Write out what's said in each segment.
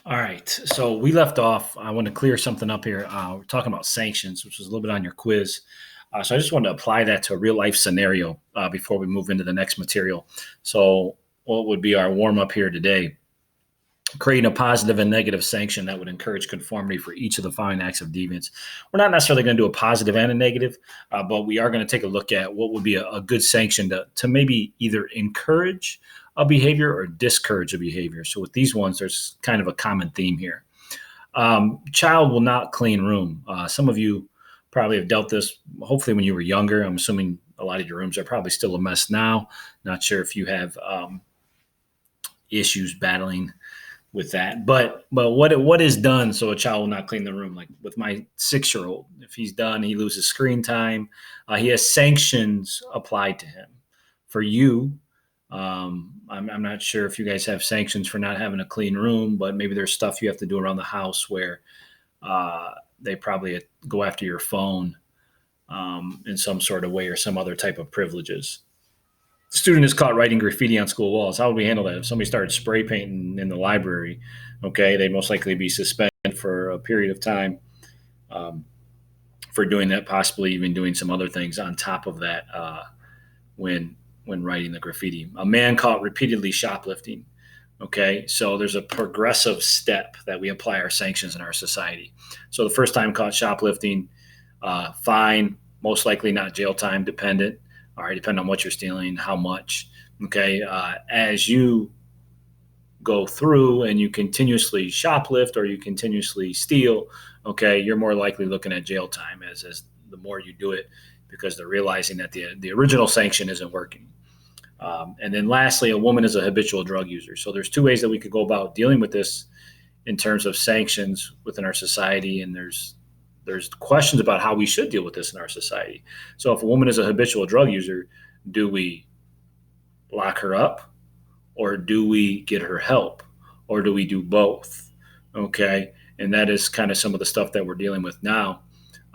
All right. So we left off. I want to clear something up here. We're talking about sanctions, which was a little bit on your quiz. So I just wanted to apply that to a real life scenario before we move into the next material. So, what would be our warm up here today? Creating a positive and negative sanction that would encourage conformity for each of the following acts of deviance. We're not necessarily going to do a positive and a negative, but we are going to take a look at what would be a good sanction to maybe either encourage a behavior or discourage a behavior. So with these ones, there's kind of a common theme here. Child will not clean room. Some of you probably have dealt this, hopefully when you were younger. I'm assuming a lot of your rooms are probably still a mess now. Not sure if you have issues battling with that. But what is done so a child will not clean the room? Like with my 6-year-old, if he's done, he loses screen time. He has sanctions applied to him. For you, I'm not sure if you guys have sanctions for not having a clean room, but maybe there's stuff you have to do around the house where they probably go after your phone in some sort of way or some other type of privileges. Student is caught writing graffiti on school walls. How would we handle that? If somebody started spray painting in the library, okay, they'd most likely be suspended for a period of time for doing that, possibly even doing some other things on top of that when writing the graffiti. A man caught repeatedly shoplifting. Okay, so there's a progressive step that we apply our sanctions in our society. So the first time caught shoplifting, fine, most likely not jail time, dependent. All right, depending on what you're stealing, how much. Okay, as you go through and you continuously shoplift or you continuously steal, okay, you're more likely looking at jail time as the more you do it, because they're realizing that the original sanction isn't working. And then lastly, a woman is a habitual drug user. So there's two ways that we could go about dealing with this in terms of sanctions within our society, and there's questions about how we should deal with this in our society. So if a woman is a habitual drug user, do we lock her up, or do we get her help, or do we do both? Okay, and that is kind of some of the stuff that we're dealing with now.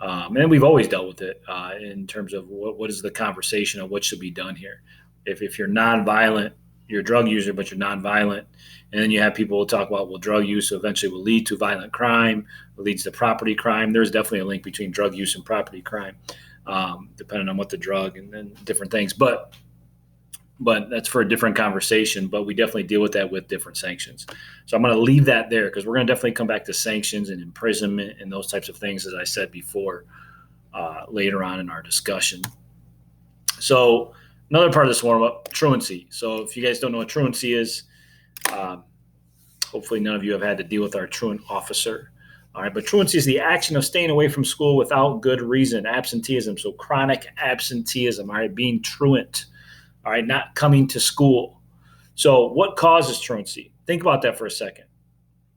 And we've always dealt with it in terms of what is the conversation of what should be done here. If you're nonviolent, you're a drug user, but you're nonviolent. And then you have people who talk about, well, drug use eventually will lead to violent crime, leads to property crime. There's definitely a link between drug use and property crime, depending on what the drug and then different things. But that's for a different conversation. But we definitely deal with that with different sanctions. So I'm going to leave that there because we're going to definitely come back to sanctions and imprisonment and those types of things, as I said before, later on in our discussion. So another part of this warm-up, truancy. So if you guys don't know what truancy is, hopefully none of you have had to deal with our truant officer. All right, but truancy is the action of staying away from school without good reason, absenteeism. So chronic absenteeism, all right, being truant, all right, not coming to school. So what causes truancy? Think about that for a second,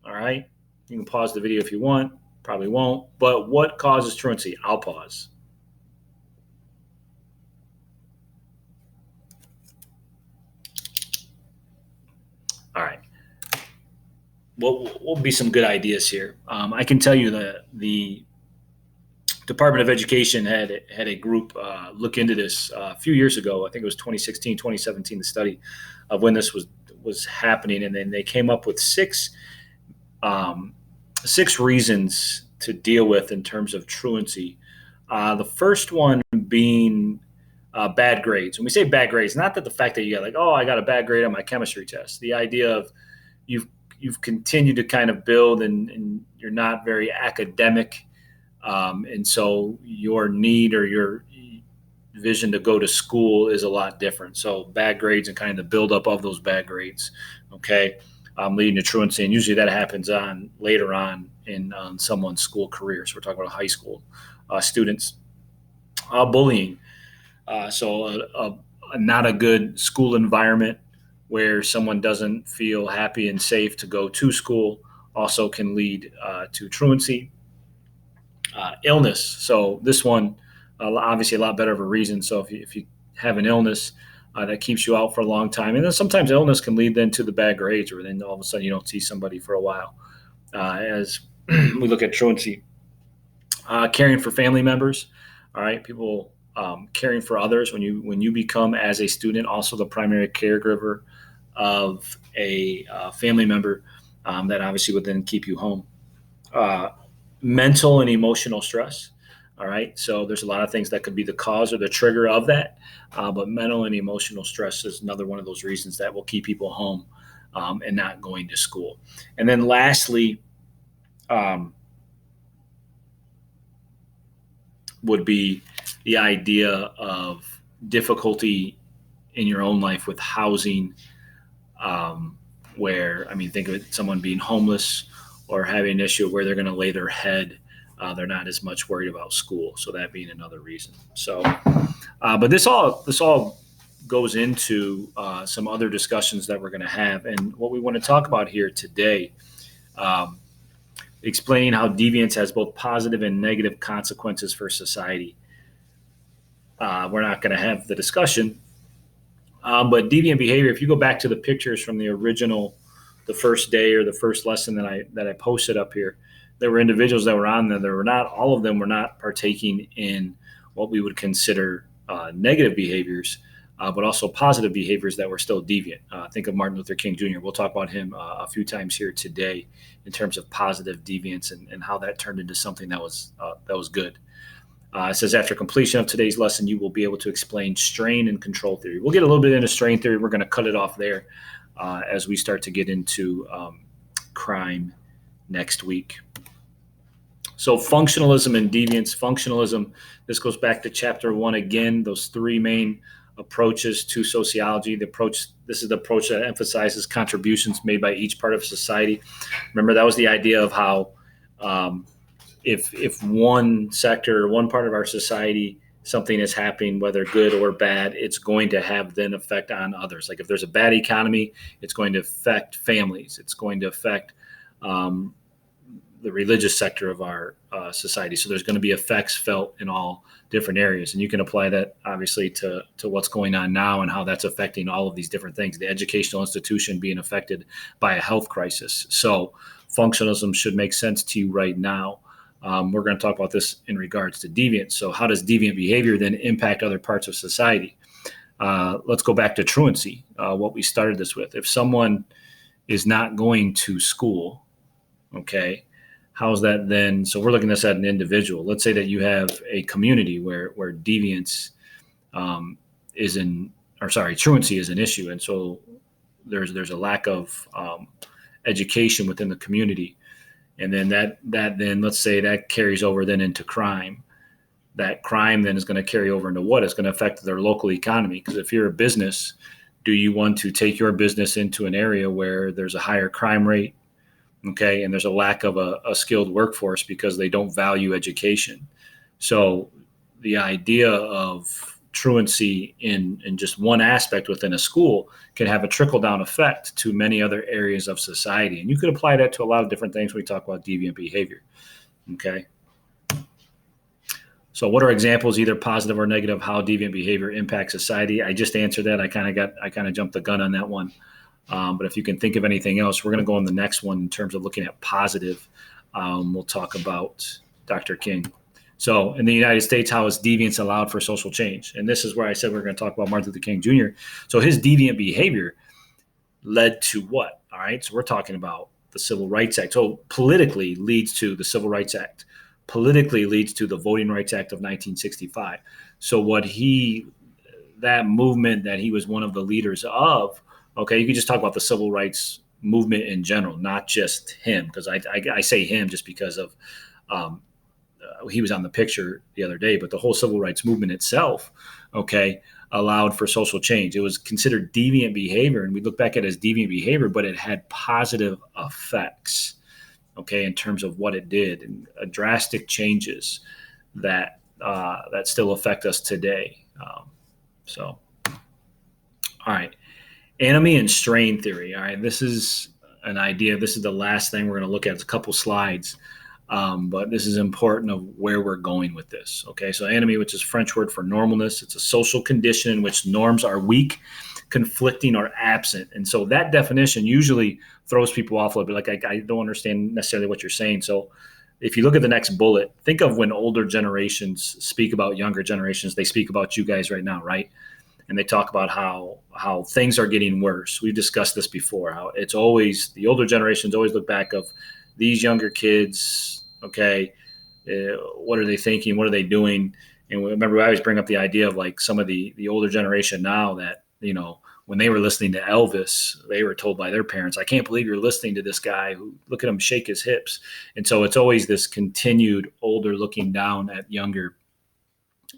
all right? You can pause the video if you want, probably won't, but what causes truancy? I'll pause. All right. What will be some good ideas here? I can tell you that the Department of Education had a group look into this a few years ago. I think it was 2016, 2017, the study of when this was happening, and then they came up with six reasons to deal with in terms of truancy. The first one being bad grades. When we say bad grades, not that the fact that you got like, oh, I got a bad grade on my chemistry test. The idea of you've continued to kind of build and you're not very academic. And so your need or your vision to go to school is a lot different. So bad grades and kind of the buildup of those bad grades, okay, leading to truancy. And usually that happens later on in someone's school career. So we're talking about high school students. Bullying. So not a good school environment where someone doesn't feel happy and safe to go to school also can lead to truancy. Illness. So this one, obviously a lot better of a reason. So if you have an illness that keeps you out for a long time, and then sometimes illness can lead then to the bad grades, or then all of a sudden you don't see somebody for a while. As we look at truancy, caring for family members. All right, people caring for others when you become as a student also the primary caregiver of a family member. that obviously would then keep you home. Mental and emotional stress. All right. So there's a lot of things that could be the cause or the trigger of that. But mental and emotional stress is another one of those reasons that will keep people home and not going to school. And then lastly, would be the idea of difficulty in your own life with housing, where, I mean, think of it, someone being homeless or having an issue where they're going to lay their head. They're not as much worried about school. So that being another reason. So, but this all goes into some other discussions that we're going to have. And what we want to talk about here today, explaining how deviance has both positive and negative consequences for society. We're not going to have the discussion, but deviant behavior, if you go back to the pictures from the original, the first day or the first lesson that I posted up here, there were individuals that were on there. There were not, all of them were not partaking in what we would consider negative behaviors, but also positive behaviors that were still deviant. Think of Martin Luther King Jr. We'll talk about him a few times here today in terms of positive deviance and how that turned into something that was good. It says, after completion of today's lesson, you will be able to explain strain and control theory. We'll get a little bit into strain theory. We're going to cut it off there as we start to get into crime next week. So functionalism and deviance. Functionalism, this goes back to chapter 1 again, those three main approaches to sociology. This is the approach that emphasizes contributions made by each part of society. Remember, that was the idea of how if one sector or one part of our society, something is happening, whether good or bad, it's going to have then effect on others. Like if there's a bad economy, it's going to affect families. It's going to affect the religious sector of our society. So there's going to be effects felt in all different areas. And you can apply that obviously to what's going on now and how that's affecting all of these different things. The educational institution being affected by a health crisis. So functionalism should make sense to you right now. We're going to talk about this in regards to deviance. So how does deviant behavior then impact other parts of society? Let's go back to truancy, what we started this with. If someone is not going to school, okay, how's that then? So we're looking at this at an individual. Let's say that you have a community where deviance truancy is an issue. And so there's a lack of education within the community. And then that then, let's say that carries over then into crime. That crime then is going to carry over into what? It's going to affect their local economy. Because if you're a business, do you want to take your business into an area where there's a higher crime rate? Okay, and there's a lack of a skilled workforce because they don't value education. So the idea of truancy in just one aspect within a school can have a trickle-down effect to many other areas of society. And you could apply that to a lot of different things when we talk about deviant behavior. Okay. So what are examples, either positive or negative, how deviant behavior impacts society? I just answered that. I kind of jumped the gun on that one. But if you can think of anything else, we're going to go on the next one in terms of looking at positive. We'll talk about Dr. King. So in the United States, how is deviance allowed for social change? And this is where I said we're going to talk about Martin Luther King Jr. So his deviant behavior led to what? All right. So we're talking about the Civil Rights Act. So politically leads to the Civil Rights Act. Politically leads to the Voting Rights Act of 1965. So that movement that he was one of the leaders of, okay, you could just talk about the civil rights movement in general, not just him, because I say him just because of he was on the picture the other day, but the whole civil rights movement itself, okay, allowed for social change. It was considered deviant behavior, and we look back at it as deviant behavior, but it had positive effects, okay, in terms of what it did, and drastic changes that still affect us today. All right. Enemy and strain theory. All right, this is an idea. This is the last thing we're going to look at. It's a couple slides, but this is important of where we're going with this. Okay, so enemy, which is French word for normalness. It's a social condition in which norms are weak, conflicting, or absent. And so that definition usually throws people off a little bit. Like I don't understand necessarily what you're saying. So if you look at the next bullet, think of when older generations speak about younger generations. They speak about you guys right now, right? and they talk about how things are getting worse. We've discussed this before, how it's always the older generations always look back of these younger kids, okay, what are they thinking? What are they doing? And remember, I always bring up the idea of like some of the older generation now that, when they were listening to Elvis, they were told by their parents, I can't believe you're listening to this guy who, look at him shake his hips. And so it's always this continued older looking down at younger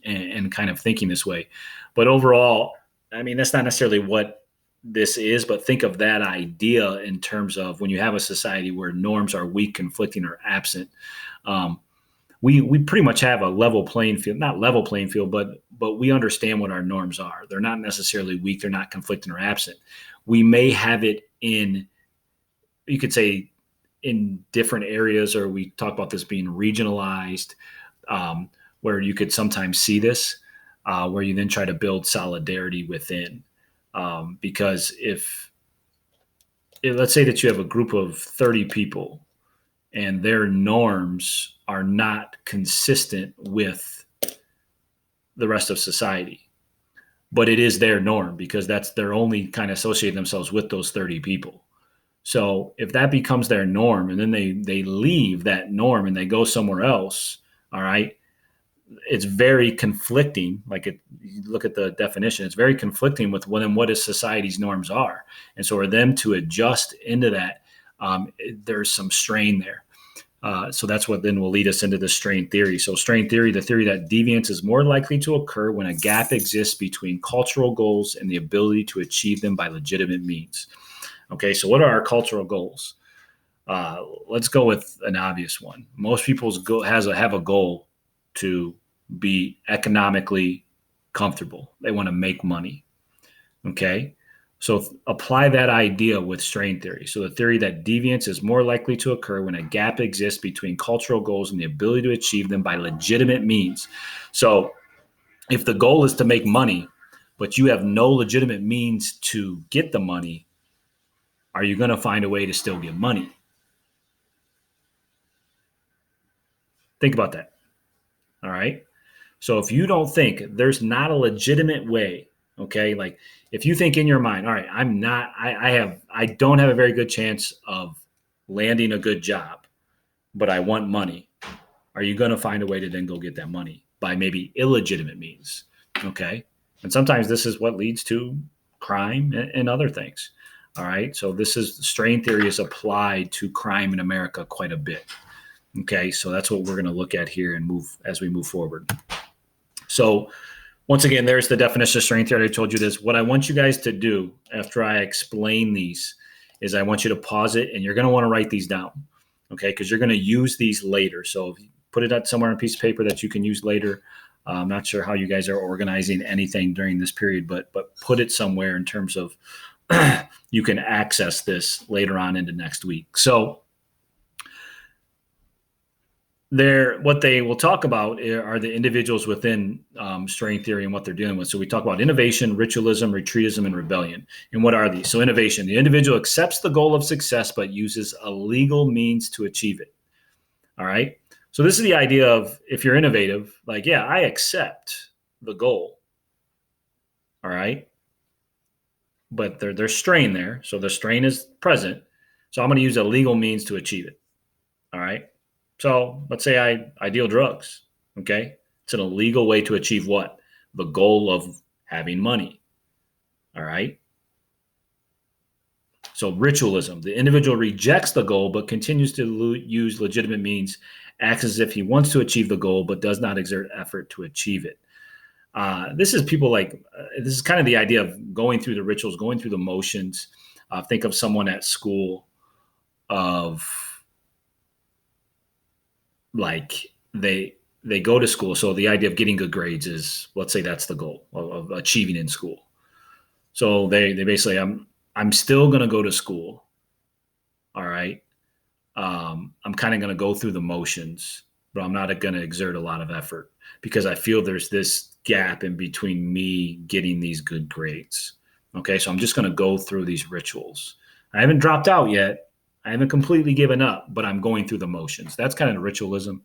and kind of thinking this way. But overall, I mean, that's not necessarily what this is, but think of that idea in terms of when you have a society where norms are weak, conflicting, or absent. We pretty much have a level playing field, not level playing field, but we understand what our norms are. They're not necessarily weak. They're not conflicting or absent. We may have it in, you could say, in different areas, or we talk about this being regionalized, where you could sometimes see this, where you then try to build solidarity within. Because if let's say that you have a group of 30 people and their norms are not consistent with the rest of society, but it is their norm because they're only kind of associating themselves with those 30 people. So if that becomes their norm and then they leave that norm and they go somewhere else, all right, it's very conflicting. You look at the definition, it's very conflicting with what is society's norms are. And so for them to adjust into that, there's some strain there. So that's what then will lead us into the strain theory. So strain theory, the theory that deviance is more likely to occur when a gap exists between cultural goals and the ability to achieve them by legitimate means. Okay, so what are our cultural goals? Let's go with an obvious one. Most people have a goal to be economically comfortable. They want to make money. Okay, so apply that idea with strain theory. So the theory that deviance is more likely to occur when a gap exists between cultural goals and the ability to achieve them by legitimate means. So if the goal is to make money, but you have no legitimate means to get the money, are you going to find a way to still get money? Think about that. All right. So if you don't think there's not a legitimate way, okay, like if you think in your mind, all right, I don't have a very good chance of landing a good job, but I want money. Are you going to find a way to then go get that money by maybe illegitimate means? Okay. And sometimes this is what leads to crime and other things. All right. So strain theory is applied to crime in America quite a bit. Okay. So that's what we're going to look at here and as we move forward. So once again, there's the definition of strain theory. I told you this. What I want you guys to do after I explain these is I want you to pause it and you're going to want to write these down. Okay. Because you're going to use these later. So put it somewhere on a piece of paper that you can use later. I'm not sure how you guys are organizing anything during this period, but put it somewhere in terms of you can access this later on into next week. So what they will talk about are the individuals within strain theory and what they're dealing with. So we talk about innovation, ritualism, retreatism, and rebellion. And what are these? So innovation, the individual accepts the goal of success, but uses a legal means to achieve it. All right. So this is the idea of if you're innovative, like, yeah, I accept the goal. All right. But there's strain there. So the strain is present. So I'm going to use a legal means to achieve it. All right. So let's say I deal drugs. Okay. It's an illegal way to achieve what? The goal of having money. All right. So ritualism, the individual rejects the goal, but continues to use legitimate means, acts as if he wants to achieve the goal, but does not exert effort to achieve it. This is this is kind of the idea of going through the rituals, going through the motions. Think of someone at school of like they go to school. So the idea of getting good grades is, let's say that's the goal of achieving in school. So they basically, I'm still going to go to school. All right. I'm kind of going to go through the motions, but I'm not going to exert a lot of effort because I feel there's this gap in between me getting these good grades. Okay. So I'm just going to go through these rituals. I haven't dropped out yet. I haven't completely given up, but I'm going through the motions. That's kind of ritualism.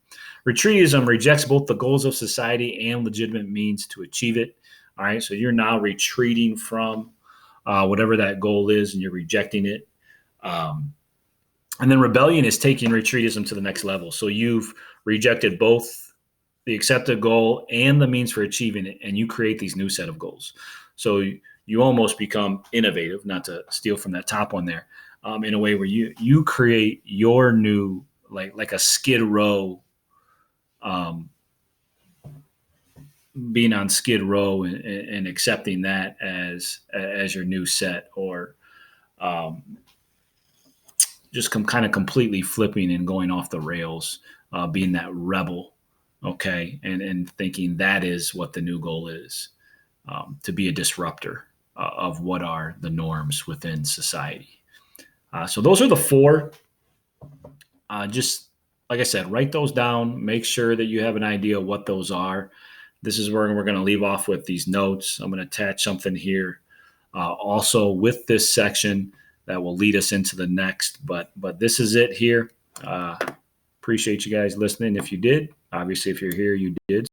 Retreatism rejects both the goals of society and legitimate means to achieve it. All right. So you're now retreating from whatever that goal is and you're rejecting it. And then rebellion is taking retreatism to the next level. So you've rejected both the accepted goal and the means for achieving it, and you create these new set of goals. So you almost become innovative, not to steal from that top one there, in a way where you create your new like a skid row, being on skid row and accepting that as your new set, or just kind of completely flipping and going off the rails, being that rebel, okay, and thinking that is what the new goal is, to be a disruptor of what are the norms within society. So those are the four. Just like I said, write those down. Make sure that you have an idea what those are. This is where we're going to leave off with these notes. I'm going to attach something here, also with this section that will lead us into the next. But this is it here. Appreciate you guys listening. If you did, obviously, if you're here, you did.